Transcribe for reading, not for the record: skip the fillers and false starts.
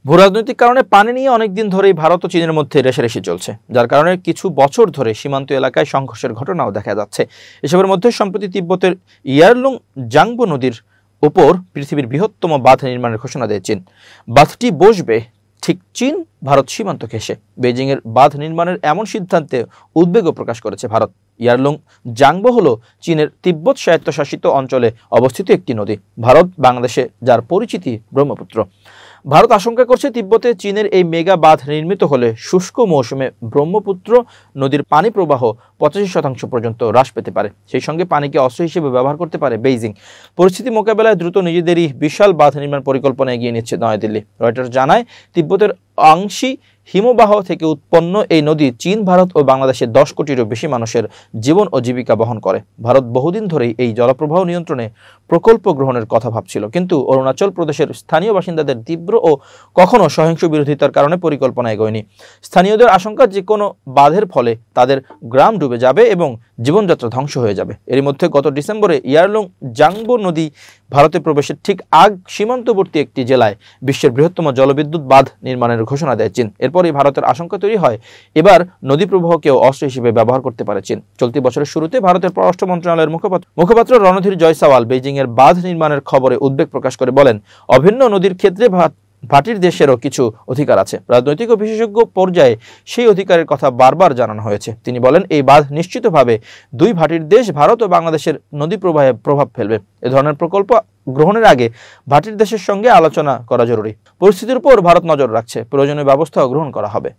ভূরাজনৈতিক কারণে পানি নিয়ে অনেকদিন ধরেই ভারত ও চীনের মধ্যে রেষারেষি চলছে, যার কারণে কিছু বছর ধরে সীমান্ত এলাকায় সংঘর্ষের ঘটনাও দেখা যাচ্ছে। এসবের মধ্যে সম্প্রতি তিব্বতের ইয়ারলুং জাংবো নদীর ওপর পৃথিবীর বৃহত্তম বাঁধ নির্মাণের ঘোষণা দেয় চীন। বাঁধটি বসবে ঠিক চীন ভারত সীমান্ত ঘেঁষে। বেজিংয়ের বাঁধ নির্মাণের এমন সিদ্ধান্তে উদ্বেগও প্রকাশ করেছে ভারত। ইয়ারলুং জাংবো হল চীনের তিব্বত স্বায়ত্তশাসিত অঞ্চলে অবস্থিত একটি নদী। ভারত বাংলাদেশে যার পরিচিতি ব্রহ্মপুত্র। ভারত আশঙ্কা করছে তিব্বতে চীনের এই মেগা বাঁধ নির্মিত হলে শুষ্ক মৌসুমে ব্রহ্মপুত্র নদীর পানি প্রবাহ 85% পর্যন্ত হ্রাস পেতে পারে। সেই সঙ্গে পানিকে অস্ত্র হিসেবে ব্যবহার করতে পারে বেইজিং। পরিস্থিতি মোকাবেলায় দ্রুত নিজেদেরই বিশাল বাঁধ নির্মাণ পরিকল্পনা এগিয়ে নিচ্ছে নয়াদিল্লি। রয়টার্স জানায়, তিব্বতের আংশি হিমবাহ থেকে উৎপন্ন এই নদী চীন, ভারত ও বাংলাদেশের 10 কোটিরও বেশি মানুষের জীবন ও জীবিকা বহন করে। ভারত বহুদিন ধরেই এই জলপ্রবাহ নিয়ন্ত্রণে প্রকল্প গ্রহণের কথা ভাবছিল, কিন্তু অরুণাচল প্রদেশের স্থানীয় বাসিন্দাদের তীব্র ও কখনো সহিংস বিরোধিতার কারণে পরিকল্পনা এগোয়নি। স্থানীয়দের আশঙ্কা যে কোনো বাঁধের ফলে তাদের গ্রাম ডুবে যাবে এবং জীবনযাত্রা ধ্বংস হয়ে যাবে। এর মধ্যে গত ডিসেম্বরে ইয়ারলুং জাংবো নদী ভারতে প্রবেশের ঠিক আগ সীমান্তবর্তী একটি জেলায় বিশ্বের বৃহত্তম জলবিদ্যুৎ বাঁধ নির্মাণের ঘোষণা দেয় চীন। এরপরই ভারতের আশঙ্কা তৈরি হয়, এবার নদী প্রবাহকেও অস্ত্র হিসেবে ব্যবহার করতে পারে চীন। চলতি বছরের শুরুতে ভারতের পররাষ্ট্র মন্ত্রণালয়ের মুখপাত্র রণধীর জয়সওয়াল বেইজিংয়ের বাঁধ নির্মাণের খবরে উদ্বেগ প্রকাশ করে বলেন, অভিন্ন নদীর ক্ষেত্রে ভাটির দেশেরও কিছু অধিকার আছে। রাজনৈতিক ও বিশেষজ্ঞ পর্যায়ে সেই অধিকারের কথা বারবার জানানো হয়েছে। তিনি বলেন, এই বাঁধ নিশ্চিতভাবে দুই ভাটির দেশ ভারত ও বাংলাদেশের নদী প্রবাহে প্রভাব ফেলবে। এ ধরনের প্রকল্প গ্রহণের আগে ভাটির দেশের সঙ্গে আলোচনা করা জরুরি। পরিস্থিতির উপর ভারত নজর রাখছে, প্রয়োজনীয় ব্যবস্থাও গ্রহণ করা হবে।